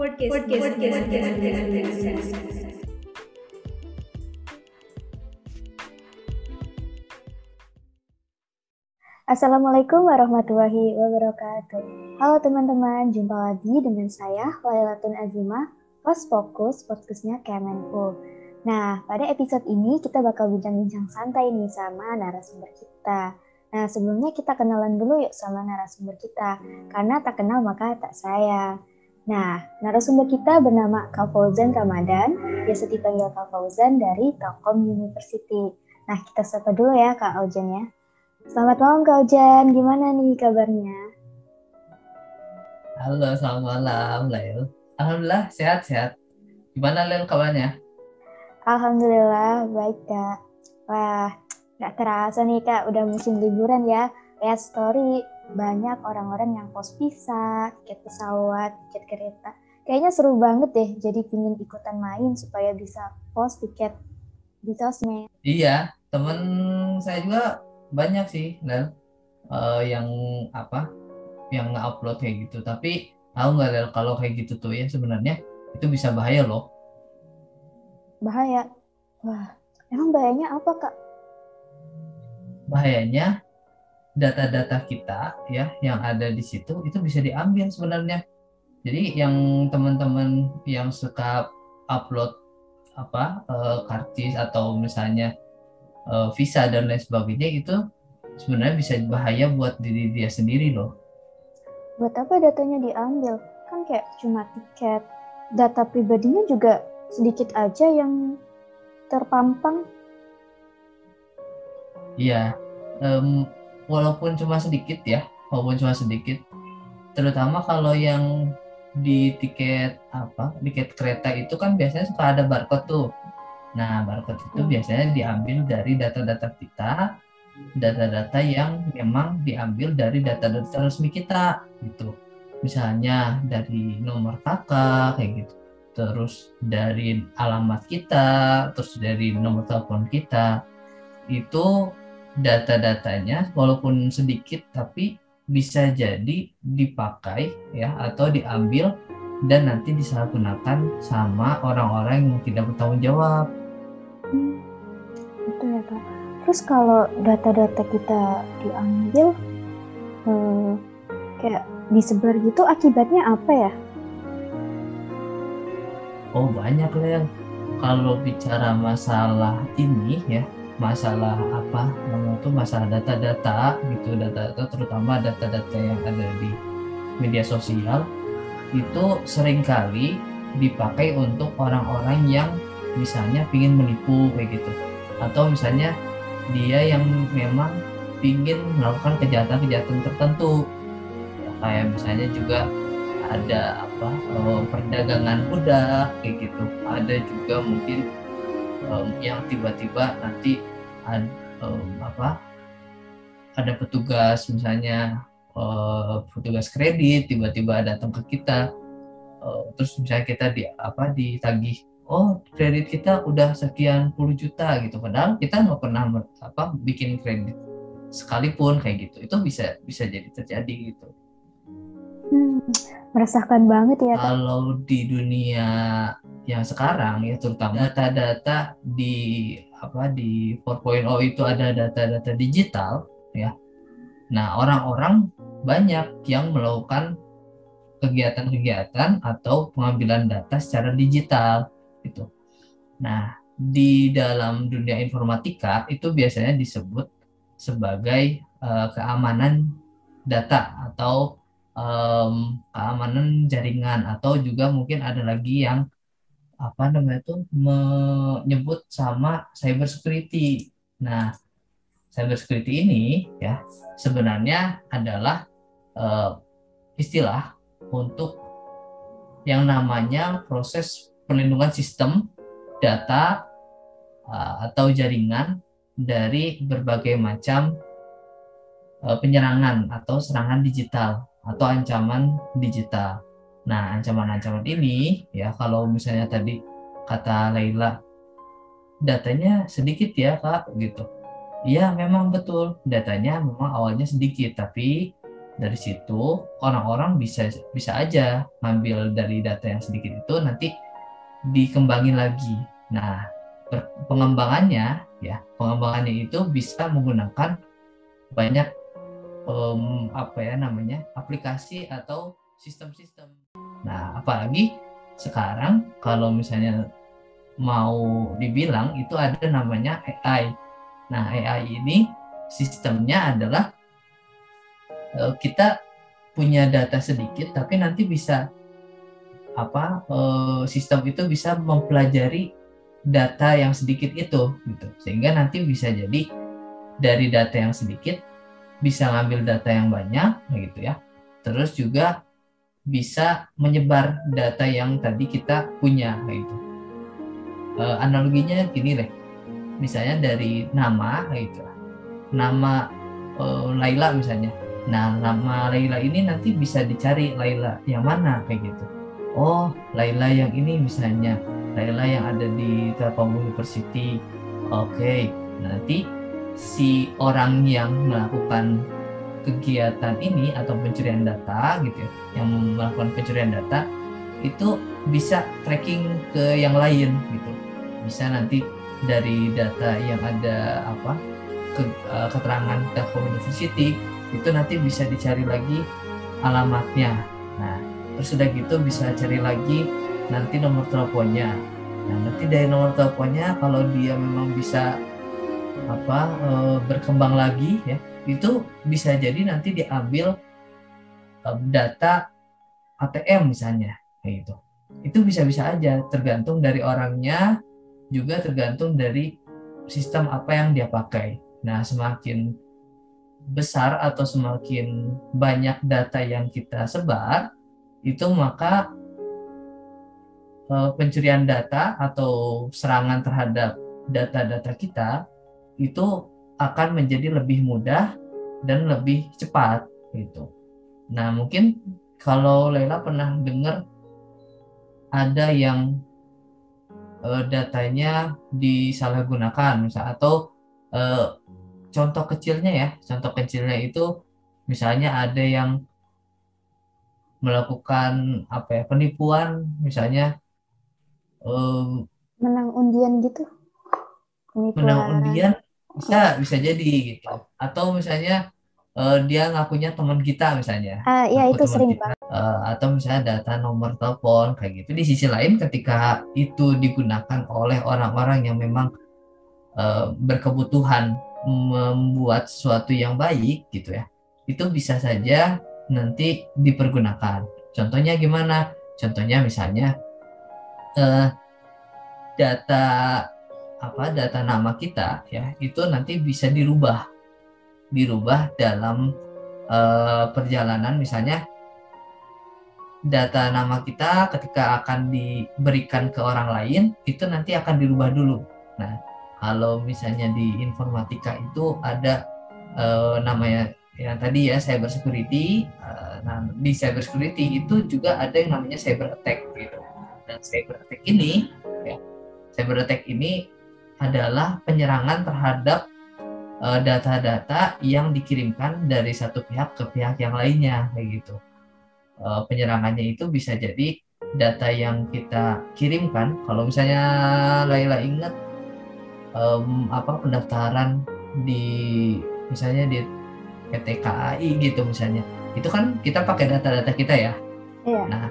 Assalamualaikum warahmatullahi wabarakatuh. Halo teman-teman, jumpa lagi dengan saya Lailatun Azimah, host podcastnya Kemenku. Nah, pada episode ini kita bakal bincang-bincang santai nih sama narasumber kita. Nah, sebelumnya kita kenalan dulu yuk sama narasumber kita, karena tak kenal maka tak sayang. Nah, narasumber kita bernama Kak Fauzan Ramadan, biasa dipanggil Kak Fauzan dari Telkom University. Nah, kita sapa dulu ya Kak Fauzan ya. Selamat malam Kak Fauzan, gimana nih kabarnya? Halo, selamat malam, Lail. Alhamdulillah, sehat-sehat. Gimana, Lail, kabarnya? Alhamdulillah, baik Kak. Wah, gak terasa nih Kak, udah musim liburan ya. Lihat story, banyak orang-orang yang post visa, tiket pesawat, tiket kereta. Kayaknya seru banget deh, jadi pingin ikutan main supaya bisa post tiket di sosmed. Iya, temen saya juga banyak sih, Lail, yang apa, yang nge-upload kayak gitu. Tapi tahu nggak, Lail, kalau kayak gitu tuh ya sebenarnya itu bisa bahaya loh. Bahaya. Wah, emang bahayanya apa Kak? Bahayanya data-data kita ya yang ada di situ itu bisa diambil sebenarnya. Jadi yang teman-teman yang suka upload karcis atau misalnya visa dan lain sebagainya itu sebenarnya bisa bahaya buat diri dia sendiri loh. Buat apa datanya diambil? Kan kayak cuma tiket. Data pribadinya juga sedikit aja yang terpampang. Iya, em, walaupun cuma sedikit ya, walaupun cuma sedikit, terutama kalau yang di tiket kereta itu kan biasanya suka ada barcode tuh. Nah, barcode itu biasanya diambil dari data-data kita, data-data yang memang diambil dari data-data resmi kita gitu. Misalnya dari nomor kakak kayak gitu. Terus dari alamat kita, terus dari nomor telepon kita. Itu data-datanya walaupun sedikit tapi bisa jadi dipakai ya atau diambil dan nanti disalahgunakan sama orang-orang yang tidak bertanggung jawab. Itu ya Kak. Terus kalau data-data kita diambil, kayak disebar gitu, akibatnya apa ya? Oh banyak Lel. Kalau bicara masalah ini ya, masalah apa namanya itu masalah data-data gitu, data-data terutama data-data yang ada di media sosial itu seringkali dipakai untuk orang-orang yang misalnya ingin menipu kayak gitu, atau misalnya dia yang memang ingin melakukan kejahatan-kejahatan tertentu. Ya, kayak misalnya juga ada perdagangan budak kayak gitu, ada juga mungkin yang tiba-tiba nanti ad, apa ada petugas misalnya petugas kredit tiba-tiba datang ke kita, terus misalnya kita ditagih, oh kredit kita udah sekian puluh juta gitu, padahal kita nggak pernah bikin kredit sekalipun kayak gitu. Itu bisa bisa jadi terjadi gitu. Meresahkan banget ya Kak. Kalau di dunia yang sekarang ya, terutama data-data di 4.0 itu ada data-data digital ya. Nah, orang-orang banyak yang melakukan kegiatan-kegiatan atau pengambilan data secara digital gitu. Nah, di dalam dunia informatika itu biasanya disebut sebagai keamanan data atau keamanan jaringan, atau juga mungkin ada lagi yang apa namanya itu menyebut sama cyber security. Nah, cyber security ini ya sebenarnya adalah eh, istilah untuk yang namanya proses perlindungan sistem data atau jaringan dari berbagai macam penyerangan atau serangan digital atau ancaman digital. Nah, ancaman-ancaman ini ya kalau misalnya tadi kata Laila datanya sedikit ya Kak gitu. Iya, memang betul. Datanya memang awalnya sedikit, tapi Dari situ orang-orang bisa bisa aja ngambil dari data yang sedikit itu nanti dikembangin lagi. Nah, pengembangannya itu bisa menggunakan banyak apa ya namanya aplikasi atau sistem-sistem. Nah, apalagi sekarang kalau misalnya mau dibilang itu ada namanya AI. Nah, AI ini sistemnya adalah kita punya data sedikit tapi nanti bisa sistem itu bisa mempelajari data yang sedikit itu gitu. Sehingga nanti bisa jadi dari data yang sedikit bisa ngambil data yang banyak gitu ya. Terus juga bisa menyebar data yang tadi kita punya gitu. Analoginya gini deh. Misalnya dari nama gitu. Nama Laila misalnya. Nah, nama Laila ini nanti bisa dicari Laila yang mana kayak gitu. Oh, Laila yang ini misalnya. Laila yang ada di Telkom University. Oke, nanti si orang yang melakukan kegiatan ini atau pencurian data gitu ya, yang melakukan pencurian data itu bisa tracking ke yang lain gitu. Bisa nanti dari data yang ada keterangan Telkom University itu nanti bisa dicari lagi alamatnya. Nah, terus udah gitu bisa cari lagi nanti nomor teleponnya. Nah, nanti dari nomor teleponnya kalau dia memang bisa berkembang lagi ya, itu bisa jadi nanti diambil data ATM misalnya kayak gitu. Itu bisa-bisa aja tergantung dari orangnya, juga tergantung dari sistem apa yang dia pakai. Nah, semakin besar atau semakin banyak data yang kita sebar, itu maka pencurian data atau serangan terhadap data-data kita itu akan menjadi lebih mudah dan lebih cepat gitu. Nah, mungkin kalau Laila pernah dengar ada yang datanya disalahgunakan misal atau eh, contoh kecilnya itu misalnya ada yang melakukan penipuan misalnya eh, Menang undian gitu, menang penipuan. undian bisa bisa jadi gitu atau misalnya dia ngakunya teman kita misalnya Ya ngaku itu teman sering kita banget. atau misalnya data nomor telepon kayak gitu. Di sisi lain ketika itu digunakan oleh orang-orang yang memang berkebutuhan membuat sesuatu yang baik gitu ya, itu bisa saja nanti dipergunakan. Contohnya gimana? Contohnya misalnya eh, data data nama kita ya itu nanti bisa dirubah dalam perjalanan. Misalnya data nama kita ketika akan diberikan ke orang lain itu nanti akan dirubah dulu. Nah, kalau misalnya di informatika itu ada namanya yang tadi ya cyber security. Nah, di cyber security itu juga ada yang namanya cyber attack gitu. Dan cyber attack ini adalah penyerangan terhadap data-data yang dikirimkan dari satu pihak ke pihak yang lainnya kayak gitu. Penyerangannya itu bisa jadi data yang kita kirimkan. Kalau misalnya Laila ingat pendaftaran di misalnya di PT KAI gitu misalnya, itu kan kita pakai data-data kita ya. Iya. Nah,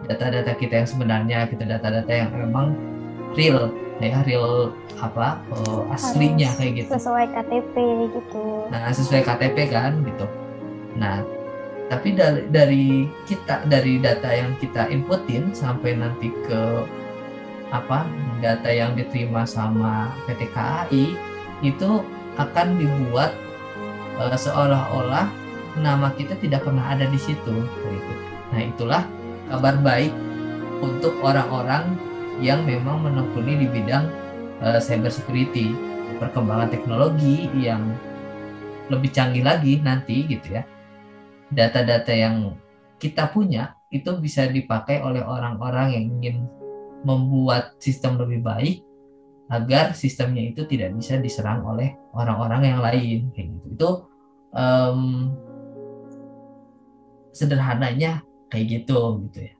data-data kita yang sebenarnya kita data-data yang memang real ya, real aslinya Harus kayak gitu. sesuai KTP gitu. Nah, sesuai KTP kan gitu. Nah, tapi dari data yang kita inputin sampai nanti ke data yang diterima sama PT KAI itu akan dibuat seolah-olah nama kita tidak pernah ada di situ gitu. Nah, itulah kabar baik untuk orang-orang yang memang menekuni di bidang cyber security, perkembangan teknologi yang lebih canggih lagi nanti gitu ya. Data-data yang kita punya itu bisa dipakai oleh orang-orang yang ingin membuat sistem lebih baik agar sistemnya itu tidak bisa diserang oleh orang-orang yang lain kayak gitu. Itu um, sederhananya kayak gitu ya.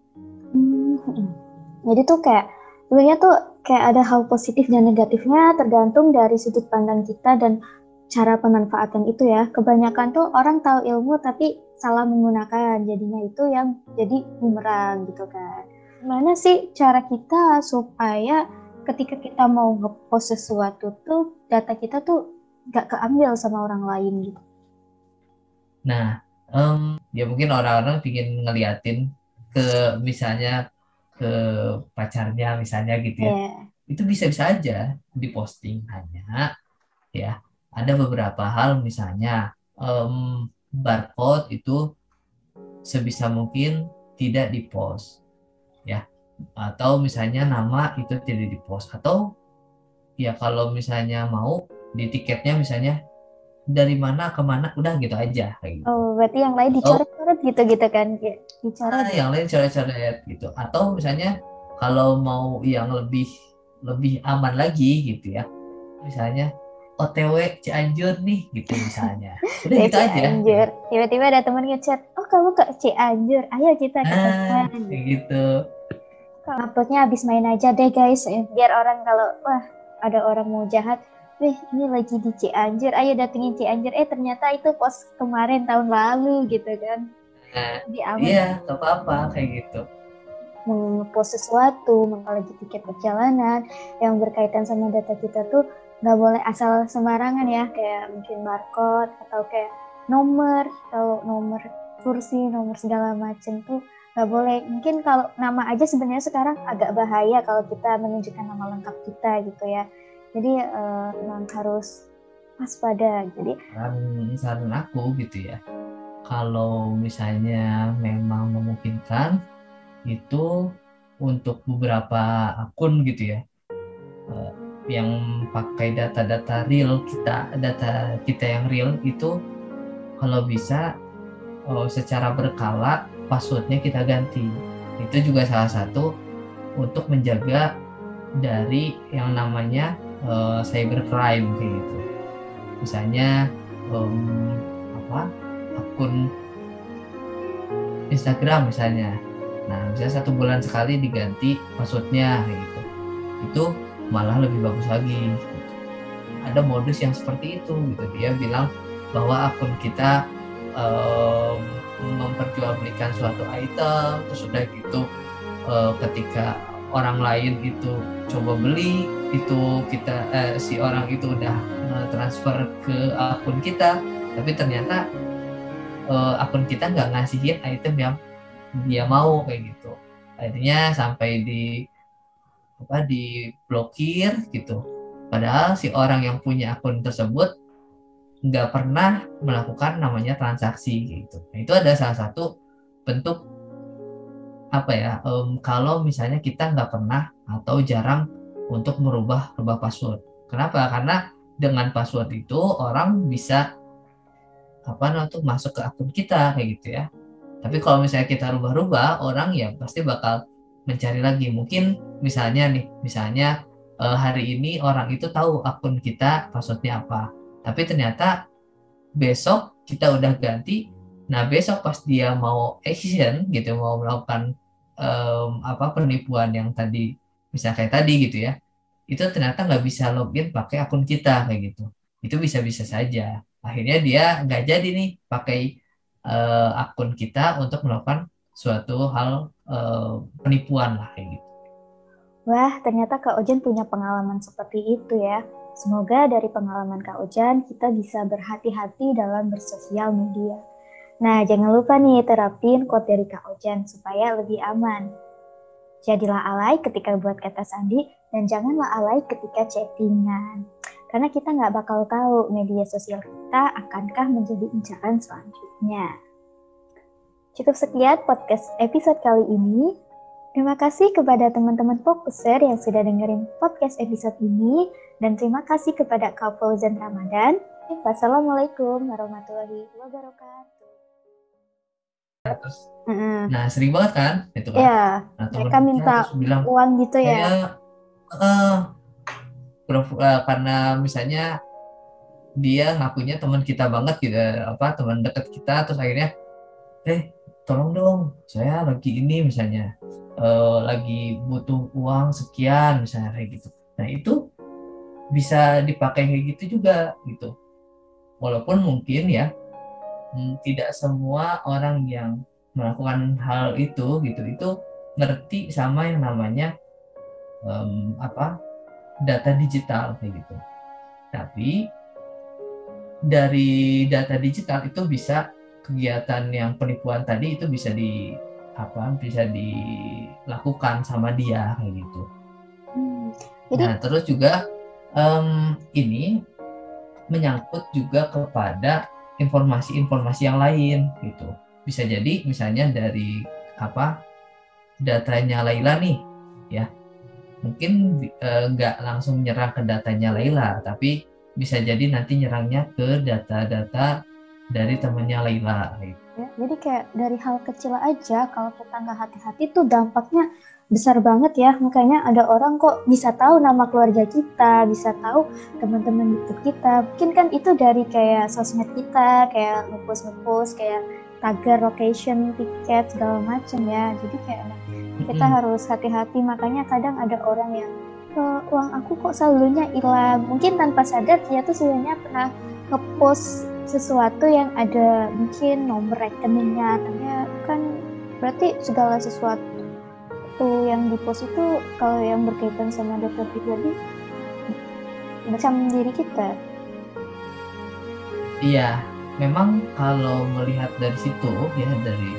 Jadi tuh kayak sebenarnya tuh kayak ada hal positif dan negatifnya tergantung dari sudut pandang kita dan cara pemanfaatan itu ya. Kebanyakan tuh orang tahu ilmu tapi salah menggunakan, jadinya itu yang jadi bumerang gitu kan. Gimana sih cara kita supaya ketika kita mau ngepost sesuatu tuh data kita tuh gak keambil sama orang lain gitu? Nah, ya mungkin orang-orang ingin ngeliatin ke misalnya ke pacarnya misalnya gitu ya. Ya, Itu bisa-bisa aja diposting, hanya ya ada beberapa hal misalnya barcode itu sebisa mungkin tidak dipost ya, atau misalnya nama itu tidak dipost, atau ya kalau misalnya mau di tiketnya misalnya dari mana ke mana udah gitu aja kayak gitu. oh berarti yang lain Atau dicoret-coret gitu-gitu kan, kayak dicoret. yang lain coret-coret gitu, atau misalnya kalau mau yang lebih lebih aman lagi gitu ya, misalnya OTW Cianjur nih gitu misalnya, udah Kayak gitu aja Cianjur. Tiba-tiba ada teman ngechat, oh kamu ke Cianjur, ayo kita ketemuan kayak gitu. gitu. Kalau uploadnya habis main aja deh guys, biar orang kalau wah ada orang mau jahat, wih ini lagi di Cianjur, ayo datengin Cianjur. Ternyata itu post kemarin tahun lalu gitu kan. Nah, Jadi aman iya gak apa-apa kayak gitu. ngepost sesuatu, apalagi tiket perjalanan yang berkaitan sama data kita tuh nggak boleh asal sembarangan ya, kayak mungkin barcode atau kayak nomor atau nomor kursi, nomor segala macam tuh nggak boleh. Mungkin kalau nama aja sebenarnya sekarang agak bahaya kalau kita menunjukkan nama lengkap kita gitu ya. Jadi memang harus waspada. Jadi Saran aku gitu ya, kalau misalnya memang memungkinkan itu untuk beberapa akun gitu ya, eh, yang pakai data-data real kita, data kita yang real itu, kalau bisa secara berkala passwordnya kita ganti. Itu juga salah satu untuk menjaga dari yang namanya cybercrime kayak gitu. Misalnya apa, akun Instagram misalnya, nah misalnya 1 bulan sekali diganti passwordnya kayak gitu, itu malah lebih bagus lagi gitu. Ada modus yang seperti itu gitu, dia bilang bahwa akun kita em, memperjualbelikan suatu item, terus udah gitu ketika orang lain itu coba beli itu, kita si orang itu udah transfer ke akun kita, tapi ternyata akun kita nggak ngasihin item yang dia mau kayak gitu, akhirnya sampai di blokir gitu, padahal si orang yang punya akun tersebut nggak pernah melakukan namanya transaksi gitu. Nah, itu ada salah satu bentuk apa ya, kalau misalnya kita nggak pernah atau jarang untuk merubah password. Kenapa? Karena dengan password itu orang bisa apa namanya tuh masuk ke akun kita kayak gitu ya. Tapi kalau misalnya kita rubah-rubah, orang ya pasti bakal mencari lagi. Mungkin misalnya nih, misalnya hari ini orang itu tahu akun kita passwordnya apa, tapi ternyata besok kita udah ganti. Nah besok pas dia mau action gitu, mau melakukan apa penipuan yang tadi, misalnya kayak tadi gitu ya, itu ternyata nggak bisa login pakai akun kita kayak gitu. Itu bisa-bisa saja. Akhirnya dia nggak jadi nih pakai akun kita untuk melakukan suatu hal penipuan lah kayak gitu. wah, ternyata Kak Ojan punya pengalaman seperti itu ya. Semoga dari pengalaman Kak Ojan kita bisa berhati-hati dalam bersosial media. Nah, jangan lupa nih terapin quote dari Kak Ojan supaya lebih aman. Jadilah alay ketika buat kata sandi dan janganlah alay ketika chattingan. Karena kita nggak bakal tahu media sosial kita akankah menjadi incaran selanjutnya. Cukup sekian podcast episode kali ini. Terima kasih kepada teman-teman Fokuser yang sudah dengerin podcast episode ini. Dan terima kasih kepada Kak Fauzan Ramadan. Wassalamualaikum warahmatullahi wabarakatuh. Terus, Mm-mm. nah sering banget kan itu kan. Ya, Nah mereka temennya minta terus bilang uang gitu ya. saya eh karena misalnya dia ngakunya teman kita banget gitu, apa teman dekat kita, terus akhirnya eh tolong dong, saya lagi ini misalnya, lagi butuh uang sekian misalnya kayak gitu. Nah itu bisa dipakai kayak gitu juga gitu. Walaupun mungkin ya tidak semua orang yang melakukan hal itu gitu itu ngerti sama yang namanya apa data digital kayak gitu. Tapi dari data digital itu bisa kegiatan yang penipuan tadi itu bisa bisa dilakukan sama dia kayak gitu. Hmm. Jadi Nah, terus juga ini menyangkut juga kepada informasi-informasi yang lain gitu. Bisa jadi misalnya dari apa datanya Laila nih, ya mungkin nggak langsung nyerang ke datanya Laila, tapi bisa jadi nanti nyerangnya ke data-data dari temannya Laila. Gitu. ya, jadi kayak dari hal kecil aja kalau kita nggak hati-hati tuh dampaknya besar banget ya. Makanya ada orang kok bisa tahu nama keluarga kita, bisa tahu teman-teman dekat kita. Mungkin kan itu dari kayak sosmed kita, kayak ngepost-ngepost, kayak tagar location, tiket segala macam ya. Jadi kayak kita harus hati-hati. Makanya kadang ada orang yang uang aku kok saldonya hilang. Mungkin tanpa sadar dia tuh sebenarnya pernah ngepost sesuatu yang ada mungkin nomor rekeningnya, kan berarti segala sesuatu yang dipost itu kalau yang berkaitan sama data pribadi macam diri kita. Iya, memang kalau melihat dari situ ya dari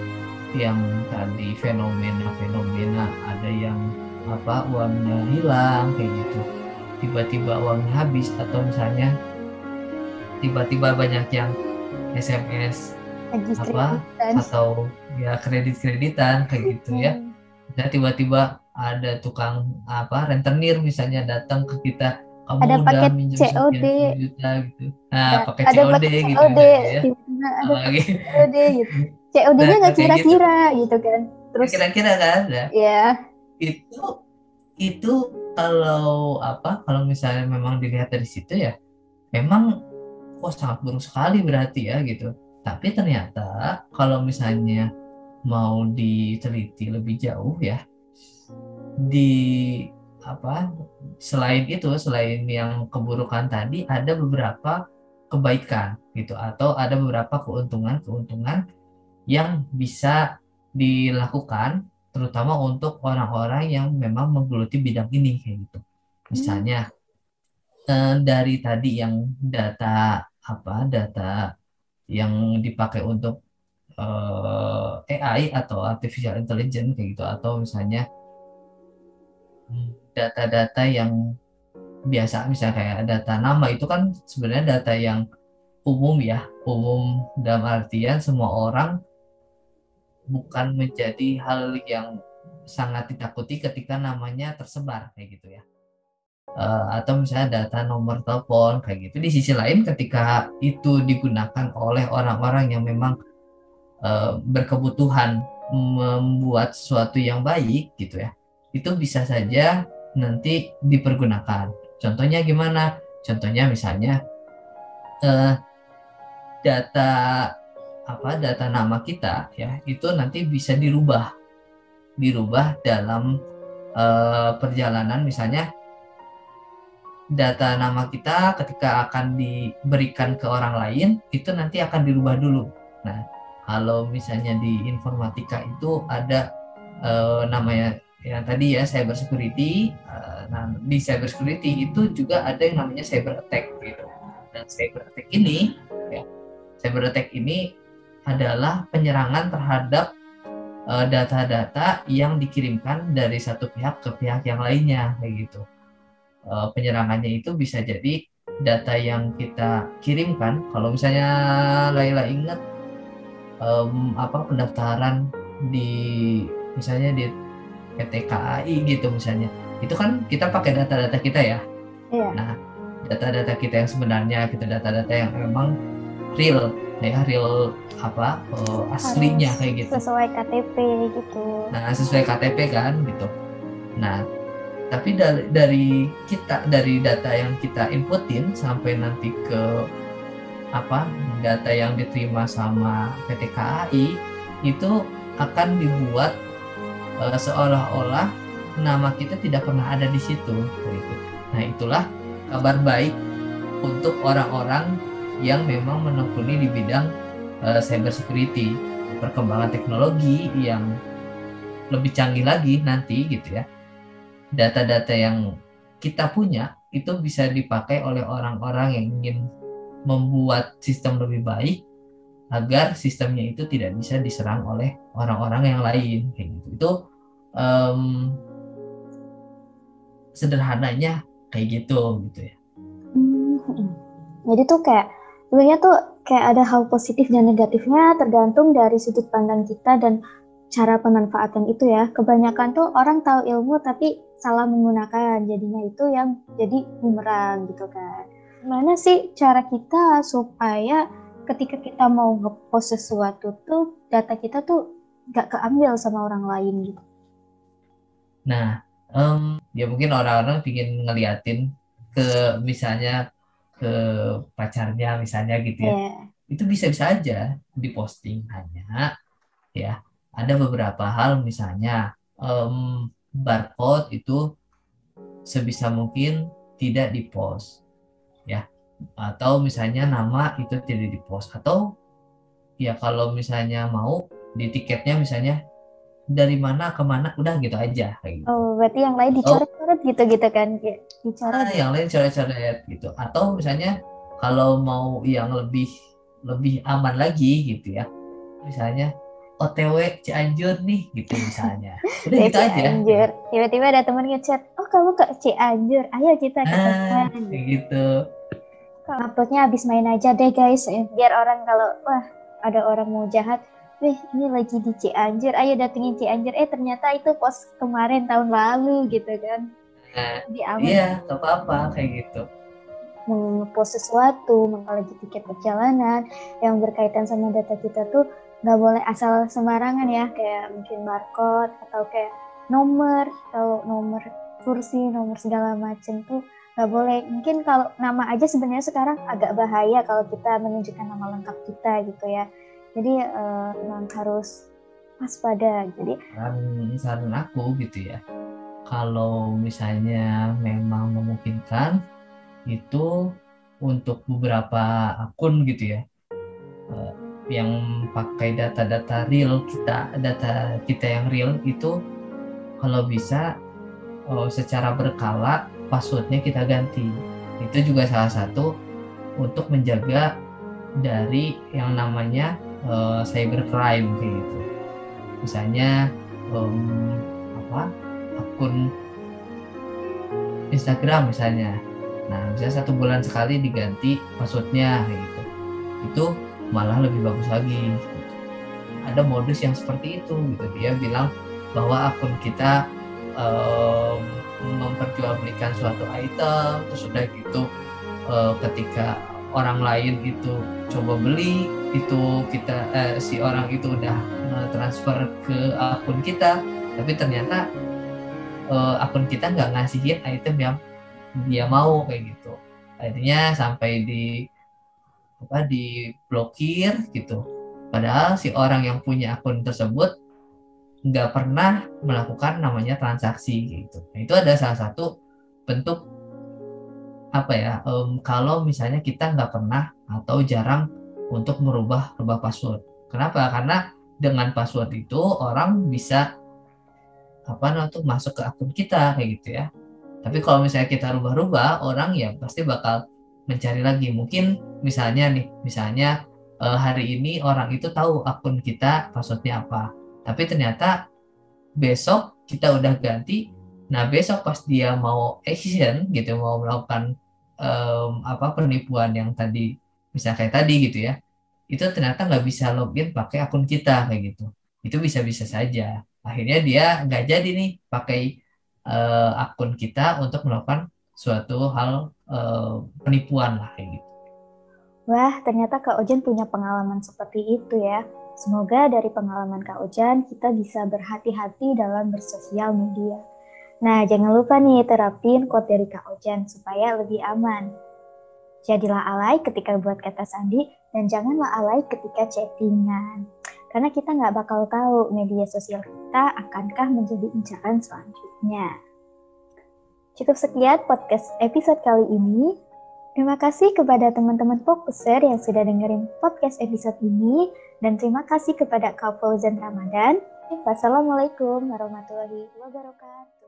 yang tadi fenomena-fenomena ada yang uangnya hilang kayak gitu, tiba-tiba uangnya habis atau misalnya tiba-tiba banyak yang SMS Lagi apa kreditan. atau ya kredit-kreditan kayak gitu ya. Dan tiba-tiba ada tukang rentenir misalnya datang ke kita, Ada kamu udah paket minjem COD, sekian puluh juta gitu. Nah, pakai ada COD paket gitu COD, misalnya ya. tiba-tiba ada Apalagi paket COD gitu. nah COD-nya nggak kayak gitu. kira-kira gitu kan. Terus Kira-kira kan ya. ya, Itu itu kalau misalnya memang dilihat dari situ ya memang sangat buruk sekali berarti ya gitu. Tapi ternyata kalau misalnya mau diteliti lebih jauh ya di apa selain yang keburukan tadi ada beberapa kebaikan gitu atau ada beberapa keuntungan-keuntungan yang bisa dilakukan terutama untuk orang-orang yang memang menggeluti bidang ini kayak gitu. Misalnya dari tadi yang data yang dipakai untuk AI atau artificial intelligence kayak gitu atau misalnya data-data yang biasa misalnya kayak data nama itu kan sebenarnya data yang umum ya umum dalam artian semua orang bukan menjadi hal yang sangat ditakuti ketika namanya tersebar kayak gitu ya. Atau misalnya data nomor telepon kayak gitu di sisi lain ketika itu digunakan oleh orang-orang yang memang berkebutuhan membuat sesuatu yang baik gitu ya itu bisa saja nanti dipergunakan. Contohnya gimana? Contohnya misalnya eh, data data nama kita ya itu nanti bisa dirubah dalam perjalanan. Misalnya data nama kita ketika akan diberikan ke orang lain itu nanti akan dirubah dulu. Nah, kalau misalnya di informatika itu ada namanya yang tadi ya cyber security. Nah, di cyber security itu juga ada yang namanya cyber attack gitu. Dan cyber attack ini adalah penyerangan terhadap data-data yang dikirimkan dari satu pihak ke pihak yang lainnya kayak gitu. Penyerangannya itu bisa jadi data yang kita kirimkan. Kalau misalnya Laila ingat pendaftaran di misalnya di PT KAI gitu misalnya, itu kan kita pakai data-data kita ya. iya. Nah, data-data kita yang sebenarnya kita data-data yang memang real ya real aslinya Harus kayak gitu. sesuai KTP gitu. Nah, sesuai KTP kan gitu. Nah, tapi dari data yang kita inputin sampai nanti ke data yang diterima sama PT KAI itu akan dibuat seolah-olah nama kita tidak pernah ada di situ gitu. Nah, itulah kabar baik untuk orang-orang yang memang menekuni di bidang cyber security, perkembangan teknologi yang lebih canggih lagi nanti gitu ya. Data-data yang kita punya itu bisa dipakai oleh orang-orang yang ingin membuat sistem lebih baik agar sistemnya itu tidak bisa diserang oleh orang-orang yang lain kayak gitu. Itu em, sederhananya kayak gitu ya. Jadi tuh kayak sebenarnya tuh kayak ada hal positif dan negatifnya tergantung dari sudut pandang kita dan cara pemanfaatan itu ya. Kebanyakan tuh orang tahu ilmu tapi salah menggunakan, jadinya itu yang jadi bumerang gitu kan. Gimana sih cara kita supaya ketika kita mau ngepost sesuatu tuh data kita tuh gak keambil sama orang lain gitu? Nah, ya mungkin orang-orang ingin ngeliatin ke misalnya ke pacarnya misalnya gitu ya. Ya, Itu bisa-bisa aja diposting, hanya ya ada beberapa hal misalnya barcode itu sebisa mungkin tidak dipost ya, atau misalnya nama itu tidak dipost, atau ya kalau misalnya mau di tiketnya misalnya dari mana ke mana udah gitu aja kayak gitu. oh berarti yang lain Atau dicoret-coret gitu-gitu kan, kayak dicoret. yang lain coret-coret gitu, atau misalnya kalau mau yang lebih lebih aman lagi gitu ya, misalnya OTW Cianjur nih gitu misalnya, udah Kayak gitu aja Cianjur. Tiba-tiba ada temen ngechat, oh kamu ke Cianjur, ayo kita ketemuan kayak gitu. gitu. Kalau uploadnya habis main aja deh guys, biar orang kalau wah ada orang mau jahat, wih ini lagi di Cianjur, ayo datengin Cianjur. Ternyata itu post kemarin tahun lalu gitu kan. Nah, Jadi aman iya gak apa-apa kayak gitu. ngepost sesuatu, apalagi tiket perjalanan yang berkaitan sama data kita tuh nggak boleh asal sembarangan ya, kayak mungkin barcode atau kayak nomor atau nomor kursi, nomor segala macam tuh nggak boleh. Mungkin kalau nama aja sebenarnya sekarang agak bahaya kalau kita menunjukkan nama lengkap kita gitu ya. Jadi memang harus waspada. Jadi Saran aku gitu ya, kalau misalnya memang memungkinkan itu untuk beberapa akun gitu ya, eh, yang pakai data-data real kita, data kita yang real itu, kalau bisa secara berkala passwordnya kita ganti. Itu juga salah satu untuk menjaga dari yang namanya cybercrime kayak gitu. Misalnya apa, akun Instagram misalnya, nah misalnya 1 bulan sekali diganti passwordnya kayak gitu, itu malah lebih bagus lagi gitu. Ada modus yang seperti itu gitu, dia bilang bahwa akun kita em, memperjualbelikan suatu item, terus udah gitu ketika orang lain itu coba beli itu, kita si orang itu udah transfer ke akun kita, tapi ternyata akun kita nggak ngasihin item yang dia mau kayak gitu, akhirnya sampai di blokir gitu, padahal si orang yang punya akun tersebut nggak pernah melakukan namanya transaksi gitu. Nah, itu ada salah satu bentuk apa ya, kalau misalnya kita nggak pernah atau jarang untuk merubah password. Kenapa? Karena dengan password itu orang bisa apa namanya tuh masuk ke akun kita kayak gitu ya. Tapi kalau misalnya kita rubah-rubah, orang ya pasti bakal mencari lagi. Mungkin misalnya nih, misalnya hari ini orang itu tahu akun kita passwordnya apa, tapi ternyata besok kita udah ganti. Nah, besok pas dia mau action gitu, mau melakukan apa penipuan yang tadi, misalnya kayak tadi gitu ya, itu ternyata nggak bisa login pakai akun kita kayak gitu. Itu bisa-bisa saja. Akhirnya dia nggak jadi nih pakai akun kita untuk melakukan suatu hal penipuan lah kayak gitu. wah, ternyata Kak Ojan punya pengalaman seperti itu ya. Semoga dari pengalaman Kak Ojan kita bisa berhati-hati dalam bersosial media. Nah, jangan lupa nih terapin quote dari Kak Ojan supaya lebih aman. Jadilah alay ketika buat kata sandi dan janganlah alay ketika chattingan. karena kita nggak bakal tahu media sosial kita akankah menjadi incaran selanjutnya. Cukup sekian podcast episode kali ini. Terima kasih kepada teman-teman Fokuser yang sudah dengerin podcast episode ini, dan terima kasih kepada Kak Fauzan Ramadan. Wassalamualaikum warahmatullahi wabarakatuh.